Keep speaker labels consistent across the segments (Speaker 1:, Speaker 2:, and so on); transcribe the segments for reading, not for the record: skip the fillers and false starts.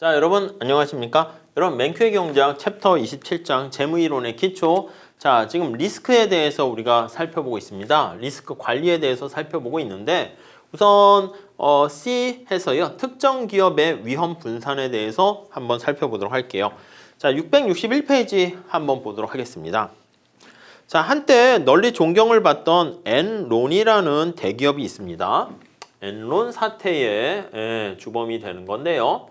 Speaker 1: 자, 여러분 안녕하십니까? 여러분 맨큐의 경제학 챕터 27장 재무이론의 기초. 자, 지금 리스크에 대해서 우리가 살펴보고 있습니다. 리스크 관리에 대해서 살펴보고 있는데 우선 C에서요. 특정 기업의 위험 분산에 대해서 한번 살펴보도록 할게요. 자, 661페이지 한번 보도록 하겠습니다. 자, 한때 널리 존경을 받던 엔론이라는 대기업이 있습니다. 엔론 사태의 주범이 되는 건데요.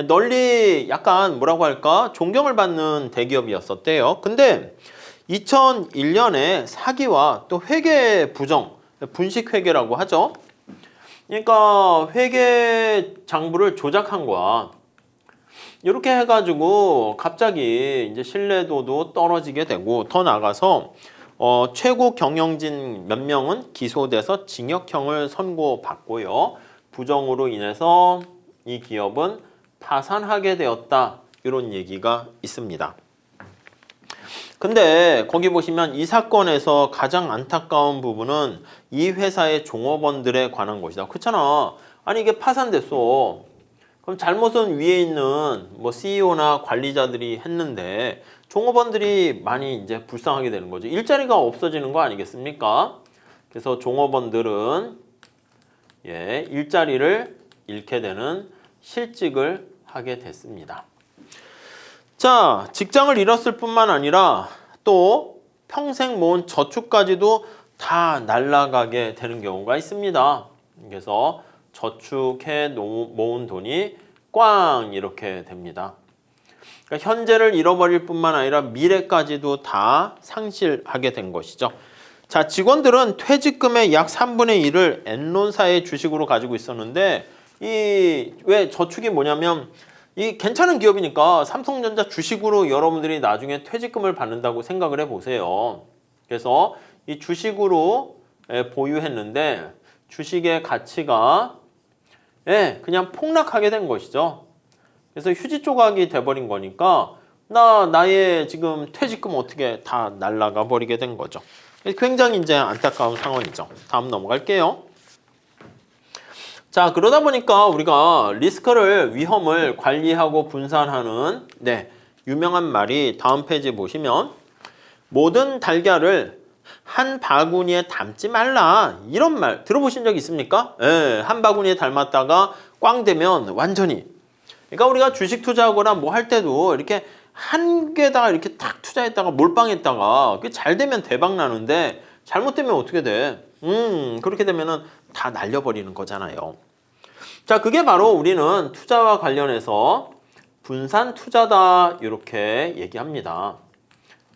Speaker 1: 널리 약간 뭐라고 할까? 존경을 받는 대기업이었었대요. 근데 2001년에 사기와 또 회계 부정, 분식회계라고 하죠. 그러니까 회계 장부를 조작한 거야. 이렇게 해가지고 갑자기 이제 신뢰도도 떨어지게 되고 더 나가서 최고 경영진 몇 명은 기소돼서 징역형을 선고받고요. 부정으로 인해서 이 기업은 파산하게 되었다. 이런 얘기가 있습니다. 근데 거기 보시면 이 사건에서 가장 안타까운 부분은 이 회사의 종업원들에 관한 것이다. 그렇잖아. 아니 이게 파산됐어. 그럼 잘못은 위에 있는 뭐 CEO나 관리자들이 했는데 종업원들이 많이 이제 불쌍하게 되는 거죠. 일자리가 없어지는 거 아니겠습니까? 그래서 종업원들은 일자리를 잃게 되는 실직을 하게 됐습니다. 자, 직장을 잃었을 뿐만 아니라 또 평생 모은 저축까지도 다 날아가게 되는 경우가 있습니다. 그래서 저축해 모은 돈이 꽝 이렇게 됩니다. 그러니까 현재를 잃어버릴 뿐만 아니라 미래까지도 다 상실하게 된 것이죠. 자, 직원들은 퇴직금의 약 3분의 1을 엔론사의 주식으로 가지고 있었는데 왜 저축이 뭐냐면 이 괜찮은 기업이니까 삼성전자 주식으로 여러분들이 나중에 퇴직금을 받는다고 생각을 해보세요. 그래서 이 주식으로 보유했는데 주식의 가치가 그냥 폭락하게 된 것이죠. 그래서 휴지 조각이 돼버린 거니까 나의 지금 퇴직금 어떻게 다 날아가 버리게 된 거죠. 굉장히 이제 안타까운 상황이죠. 다음 넘어갈게요. 자, 그러다 보니까 우리가 리스크를, 위험을 관리하고 분산하는 유명한 말이 다음 페이지 보시면 모든 달걀을 한 바구니에 담지 말라. 이런 말 들어보신 적 있습니까? 한 바구니에 담았다가 꽝 되면 완전히. 그러니까 우리가 주식 투자하거나 뭐 할 때도 이렇게 한 개다가 이렇게 탁 투자했다가 몰빵했다가 그게 잘 되면 대박 나는데 잘못되면 어떻게 돼? 그렇게 되면은 다 날려버리는 거잖아요. 자, 그게 바로 우리는 투자와 관련해서 분산 투자다 이렇게 얘기합니다.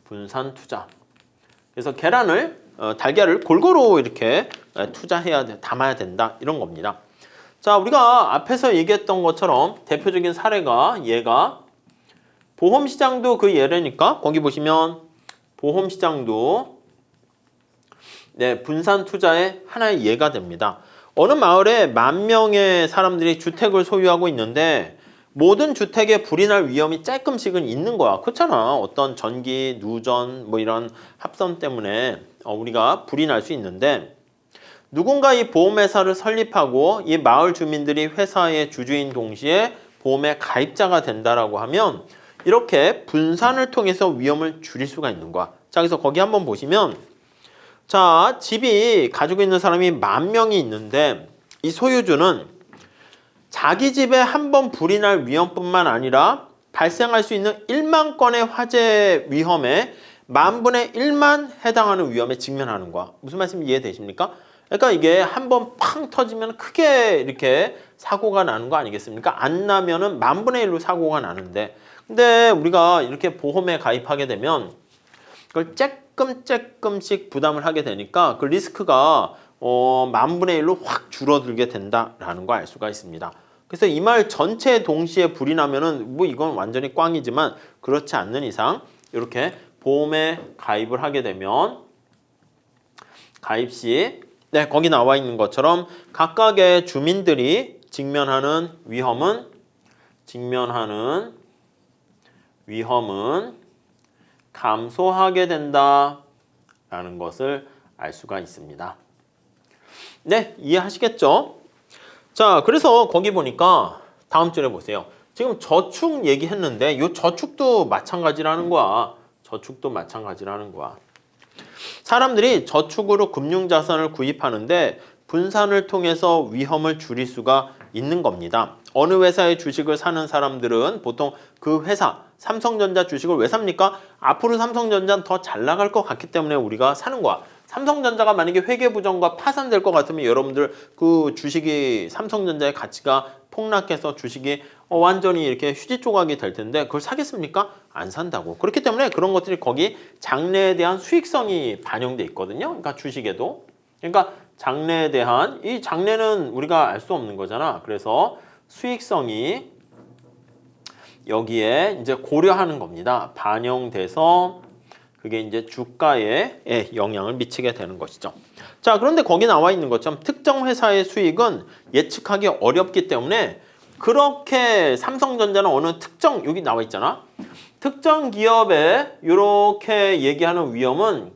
Speaker 1: 분산 투자. 그래서 달걀을 골고루 이렇게 담아야 된다 이런 겁니다. 자, 우리가 앞에서 얘기했던 것처럼 대표적인 사례가 얘가 보험시장도 그 예래니까 거기 보시면 보험시장도 분산 투자의 하나의 예가 됩니다. 어느 마을에 10,000명의 사람들이 주택을 소유하고 있는데 모든 주택에 불이 날 위험이 조금씩은 있는 거야. 그렇잖아. 어떤 전기, 누전 뭐 이런 합선 때문에 우리가 불이 날 수 있는데 누군가 이 보험회사를 설립하고 이 마을 주민들이 회사의 주주인 동시에 보험의 가입자가 된다라고 하면 이렇게 분산을 통해서 위험을 줄일 수가 있는 거야. 자, 그래서 거기 한번 보시면 자, 집이 가지고 있는 사람이 10,000명이 있는데 이 소유주는 자기 집에 한 번 불이 날 위험뿐만 아니라 발생할 수 있는 10,000 건의 화재 위험에 10,000분의 1만 해당하는 위험에 직면하는 거야. 무슨 말씀인지 이해되십니까? 그러니까 이게 한 번 팡 터지면 크게 이렇게 사고가 나는 거 아니겠습니까? 안 나면은 10,000분의 1로 사고가 나는데 근데 우리가 이렇게 보험에 가입하게 되면 그걸 조금씩 부담을 하게 되니까 그 리스크가 10,000분의 1로 확 줄어들게 된다라는 걸 알 수가 있습니다. 그래서 이 마을 전체에 동시에 불이 나면은 뭐 이건 완전히 꽝이지만 그렇지 않는 이상 이렇게 보험에 가입을 하게 되면 가입 시 거기 나와 있는 것처럼 각각의 주민들이 직면하는 위험은 감소하게 된다라는 것을 알 수가 있습니다. 네, 이해하시겠죠? 자, 그래서 거기 보니까 다음 줄에 보세요. 지금 저축 얘기했는데 이 저축도 마찬가지라는 거야. 저축도 마찬가지라는 거야. 사람들이 저축으로 금융자산을 구입하는데 분산을 통해서 위험을 줄일 수가 있는 겁니다. 어느 회사의 주식을 사는 사람들은 보통 그 회사, 삼성전자 주식을 왜 삽니까? 앞으로 삼성전자는 더 잘 나갈 것 같기 때문에 우리가 사는 거야. 삼성전자가 만약에 회계부정과 파산될 것 같으면 여러분들 그 주식이 삼성전자의 가치가 폭락해서 주식이 완전히 이렇게 휴지 조각이 될 텐데 그걸 사겠습니까? 안 산다고. 그렇기 때문에 그런 것들이 거기 장래에 대한 수익성이 반영돼 있거든요. 그러니까 주식에도. 그러니까 장래에 대한 이 장래는 우리가 알 수 없는 거잖아. 그래서 수익성이 여기에 이제 고려하는 겁니다. 반영돼서 그게 이제 주가에 영향을 미치게 되는 것이죠. 자, 그런데 거기 나와 있는 것처럼 특정 회사의 수익은 예측하기 어렵기 때문에 그렇게 삼성전자는 어느 특정 여기 나와 있잖아. 특정 기업에 이렇게 얘기하는 위험은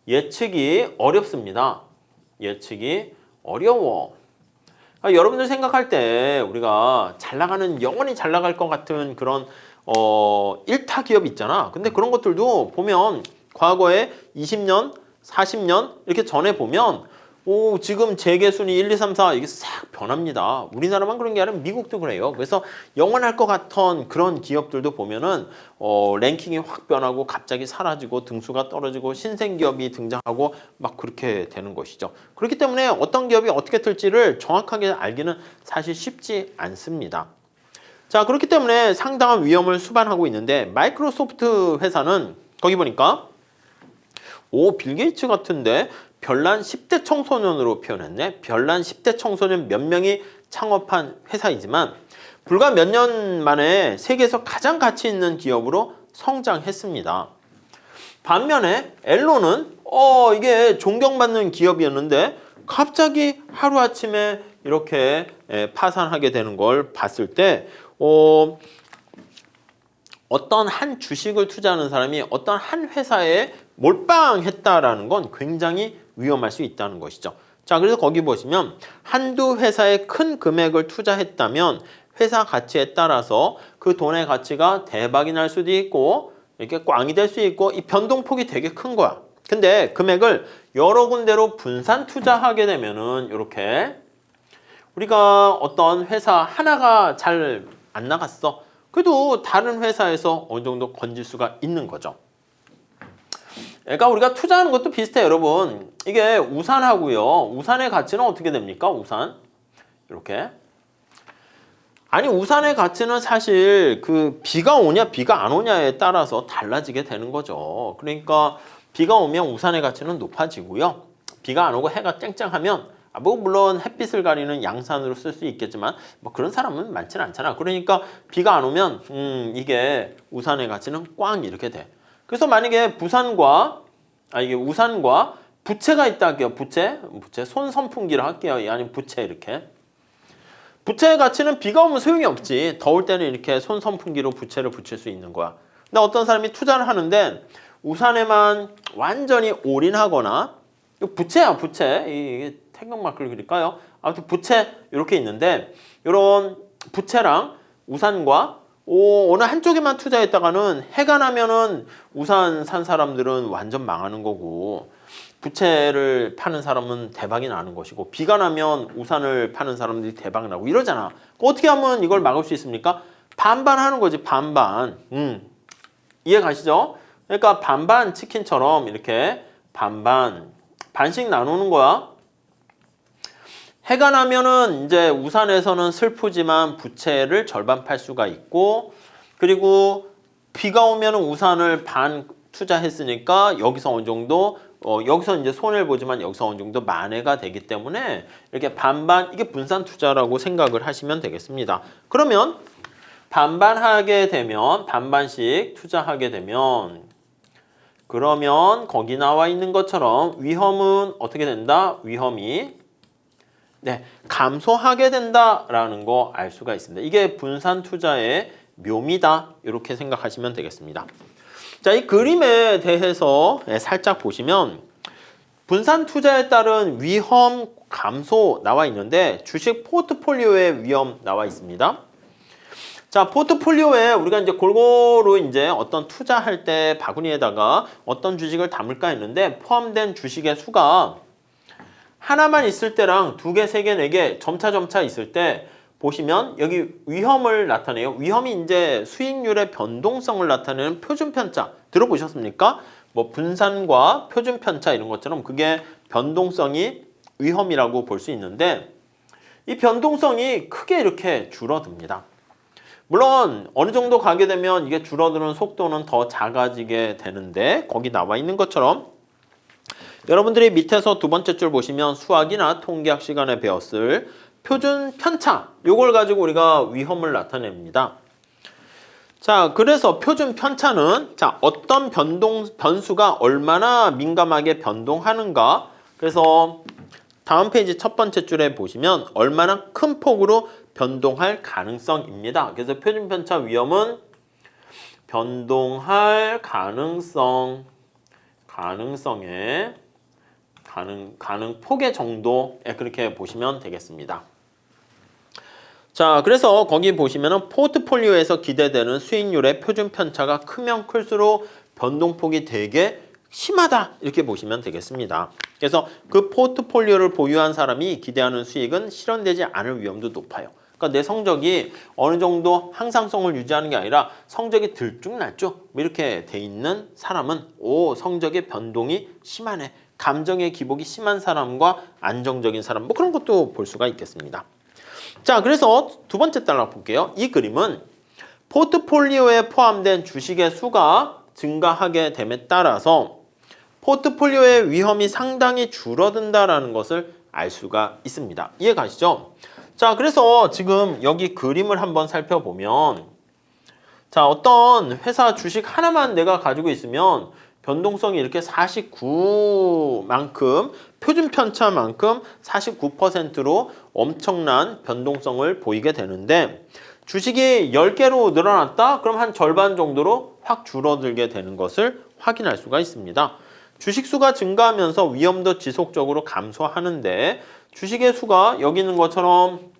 Speaker 1: 예측이 어렵습니다. 예측이 어려워. 그러니까 여러분들 생각할 때 우리가 잘 나가는 영원히 잘 나갈 것 같은 그런 일타 기업 있잖아. 근데 그런 것들도 보면 과거에 20년, 40년 이렇게 전에 보면 지금 재계순위 1, 2, 3, 4 이게 싹 변합니다. 우리나라만 그런 게 아니라 미국도 그래요. 그래서 영원할 것 같던 그런 기업들도 보면은 랭킹이 확 변하고 갑자기 사라지고 등수가 떨어지고 신생 기업이 등장하고 막 그렇게 되는 것이죠. 그렇기 때문에 어떤 기업이 어떻게 될지를 정확하게 알기는 사실 쉽지 않습니다. 자, 그렇기 때문에 상당한 위험을 수반하고 있는데 마이크로소프트 회사는 거기 보니까 빌 게이츠 같은데 별난 10대 청소년으로 표현했네. 별난 10대 청소년 몇 명이 창업한 회사이지만 불과 몇 년 만에 세계에서 가장 가치 있는 기업으로 성장했습니다. 반면에 앨런은 이게 존경받는 기업이었는데 갑자기 하루아침에 이렇게 파산하게 되는 걸 봤을 때 어떤 한 주식을 투자하는 사람이 어떤 한 회사에 몰빵했다라는 건 굉장히 위험할 수 있다는 것이죠. 자, 그래서 거기 보시면 한두 회사에 큰 금액을 투자했다면 회사 가치에 따라서 그 돈의 가치가 대박이 날 수도 있고 이렇게 꽝이 될 수 있고 이 변동폭이 되게 큰 거야. 근데 금액을 여러 군데로 분산 투자하게 되면은 이렇게 우리가 어떤 회사 하나가 잘 안 나갔어. 그래도 다른 회사에서 어느 정도 건질 수가 있는 거죠. 그러니까 우리가 투자하는 것도 비슷해요, 여러분. 이게 우산하고요. 우산의 가치는 어떻게 됩니까? 우산. 이렇게. 아니, 우산의 가치는 사실 그 비가 오냐, 비가 안 오냐에 따라서 달라지게 되는 거죠. 그러니까 비가 오면 우산의 가치는 높아지고요. 비가 안 오고 해가 쨍쨍하면 물론 햇빛을 가리는 양산으로 쓸 수 있겠지만 그런 사람은 많지는 않잖아. 그러니까 비가 안 오면 이게 우산의 가치는 꽝 이렇게 돼. 그래서 만약에 이게 우산과 부채가 있다 할게요. 부채 손선풍기를 할게요. 아니면 부채 이렇게. 부채의 가치는 비가 오면 소용이 없지. 더울 때는 이렇게 손선풍기로 부채를 붙일 수 있는 거야. 근데 어떤 사람이 투자를 하는데 우산에만 완전히 올인하거나 부채야, 부채. 이게 태극마크를 그릴까요? 아무튼 부채 이렇게 있는데 이런 부채랑 우산과 어느 한쪽에만 투자했다가는 해가 나면은 우산 산 사람들은 완전 망하는 거고 부채를 파는 사람은 대박이 나는 것이고 비가 나면 우산을 파는 사람들이 대박이 나고 이러잖아. 어떻게 하면 이걸 막을 수 있습니까? 반반 하는 거지, 반반. 이해 가시죠? 그러니까 반반 치킨처럼 이렇게 반씩 나누는 거야. 해가 나면은 이제 우산에서는 슬프지만 부채를 절반 팔 수가 있고 그리고 비가 오면은 우산을 반 투자했으니까 여기서 어느 정도 여기서 이제 손해를 보지만 여기서 어느 정도 만회가 되기 때문에 이렇게 반반 이게 분산 투자라고 생각을 하시면 되겠습니다. 그러면 반반하게 되면 반반씩 투자하게 되면 그러면 거기 나와 있는 것처럼 위험은 어떻게 된다? 위험이 감소하게 된다라는 거 알 수가 있습니다. 이게 분산 투자의 묘미다. 이렇게 생각하시면 되겠습니다. 자, 이 그림에 대해서 살짝 보시면 분산 투자에 따른 위험 감소 나와 있는데 주식 포트폴리오의 위험 나와 있습니다. 자, 포트폴리오에 우리가 이제 골고루 이제 어떤 투자할 때 바구니에다가 어떤 주식을 담을까 했는데 포함된 주식의 수가 하나만 있을 때랑 두 개, 세 개, 네 개 점차 있을 때 보시면 여기 위험을 나타내요. 위험이 이제 수익률의 변동성을 나타내는 표준 편차 들어보셨습니까? 뭐 분산과 표준 편차 이런 것처럼 그게 변동성이 위험이라고 볼 수 있는데 이 변동성이 크게 이렇게 줄어듭니다. 물론 어느 정도 가게 되면 이게 줄어드는 속도는 더 작아지게 되는데 거기 나와 있는 것처럼 여러분들이 밑에서 두 번째 줄 보시면 수학이나 통계학 시간에 배웠을 표준 편차 요걸 가지고 우리가 위험을 나타냅니다. 자, 그래서 표준 편차는 자, 어떤 변수가 얼마나 민감하게 변동하는가. 그래서 다음 페이지 첫 번째 줄에 보시면 얼마나 큰 폭으로 변동할 가능성입니다. 그래서 표준 편차 위험은 변동할 가능성의 가능 폭의 정도에 그렇게 보시면 되겠습니다. 자, 그래서 거기 보시면은 포트폴리오에서 기대되는 수익률의 표준 편차가 크면 클수록 변동폭이 되게 심하다 이렇게 보시면 되겠습니다. 그래서 그 포트폴리오를 보유한 사람이 기대하는 수익은 실현되지 않을 위험도 높아요. 그러니까 내 성적이 어느 정도 항상성을 유지하는 게 아니라 성적이 들쭉날쭉 이렇게 돼 있는 사람은 성적의 변동이 심하네. 감정의 기복이 심한 사람과 안정적인 사람 뭐 그런 것도 볼 수가 있겠습니다. 자, 그래서 두 번째 단락 볼게요. 이 그림은 포트폴리오에 포함된 주식의 수가 증가하게 됨에 따라서 포트폴리오의 위험이 상당히 줄어든다라는 것을 알 수가 있습니다. 이해 가시죠? 자, 그래서 지금 여기 그림을 한번 살펴보면 자, 어떤 회사 주식 하나만 내가 가지고 있으면 변동성이 이렇게 49만큼 표준 편차만큼 49%로 엄청난 변동성을 보이게 되는데 주식이 10개로 늘어났다? 그럼 한 절반 정도로 확 줄어들게 되는 것을 확인할 수가 있습니다. 주식 수가 증가하면서 위험도 지속적으로 감소하는데 주식의 수가 여기 있는 것처럼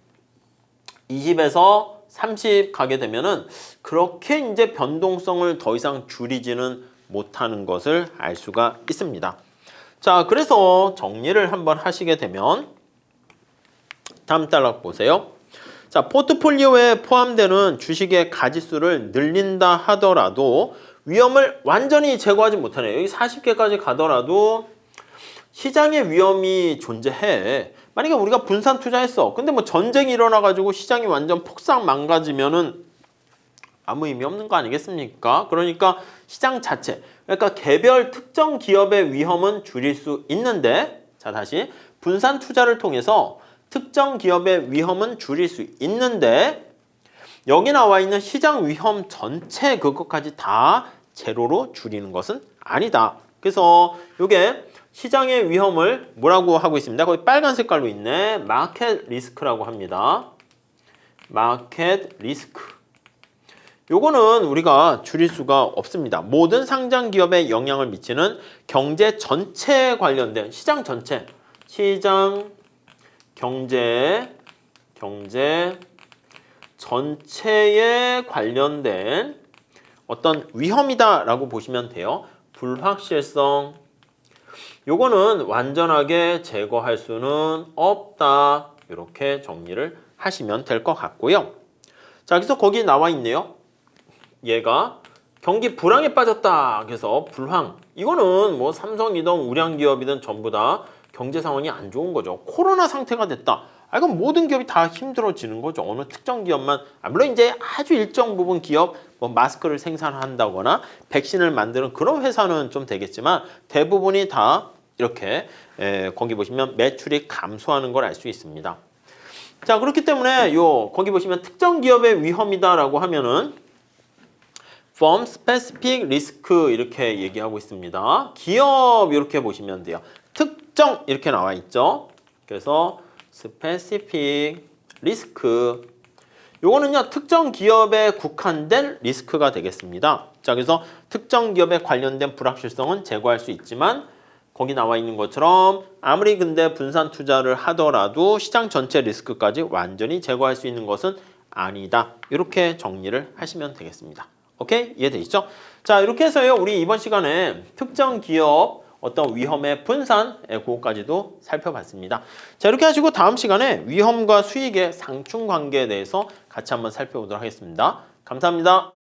Speaker 1: 20에서 30 가게 되면은 그렇게 이제 변동성을 더 이상 줄이지는 못하는 것을 알 수가 있습니다. 자, 그래서 정리를 한번 하시게 되면 다음 단락 보세요. 자, 포트폴리오에 포함되는 주식의 가지수를 늘린다 하더라도 위험을 완전히 제거하지 못하네요. 여기 40개까지 가더라도 시장의 위험이 존재해. 만약에 우리가 분산 투자했어. 근데 뭐 전쟁이 일어나가지고 시장이 완전 폭삭 망가지면은 아무 의미 없는 거 아니겠습니까? 그러니까 시장 자체, 그러니까 개별 특정 기업의 위험은 줄일 수 있는데, 자, 다시 분산 투자를 통해서 특정 기업의 위험은 줄일 수 있는데 여기 나와 있는 시장 위험 전체 그것까지 다 제로로 줄이는 것은 아니다. 그래서 이게 시장의 위험을 뭐라고 하고 있습니다. 거기 빨간 색깔로 있네. 마켓 리스크라고 합니다. 마켓 리스크. 요거는 우리가 줄일 수가 없습니다. 모든 상장 기업에 영향을 미치는 경제 전체에 관련된 시장 전체, 시장 경제 전체에 관련된 어떤 위험이다라고 보시면 돼요. 불확실성. 요거는 완전하게 제거할 수는 없다. 이렇게 정리를 하시면 될 것 같고요. 자, 그래서 거기 나와 있네요. 얘가 경기 불황에 빠졌다. 그래서 불황. 이거는 뭐 삼성이든 우량기업이든 전부 다 경제 상황이 안 좋은 거죠. 코로나 상태가 됐다. 이건 모든 기업이 다 힘들어지는 거죠. 어느 특정 기업만. 물론 이제 아주 일정 부분 기업, 뭐 마스크를 생산한다거나 백신을 만드는 그런 회사는 좀 되겠지만 대부분이 다 이렇게 거기 보시면 매출이 감소하는 걸 알 수 있습니다. 자, 그렇기 때문에 거기 보시면 특정 기업의 위험이다라고 하면은 firm specific risk 이렇게 얘기하고 있습니다. 기업 이렇게 보시면 돼요. 특정 이렇게 나와 있죠. 그래서 specific risk 요거는요 특정 기업에 국한된 리스크가 되겠습니다. 자, 그래서 특정 기업에 관련된 불확실성은 제거할 수 있지만 거기 나와 있는 것처럼 아무리 근데 분산 투자를 하더라도 시장 전체 리스크까지 완전히 제거할 수 있는 것은 아니다. 이렇게 정리를 하시면 되겠습니다. 오케이? 이해되시죠? 자, 이렇게 해서요. 우리 이번 시간에 특정 기업 어떤 위험의 분산, 그거까지도 살펴봤습니다. 자, 이렇게 하시고 다음 시간에 위험과 수익의 상충 관계에 대해서 같이 한번 살펴보도록 하겠습니다. 감사합니다.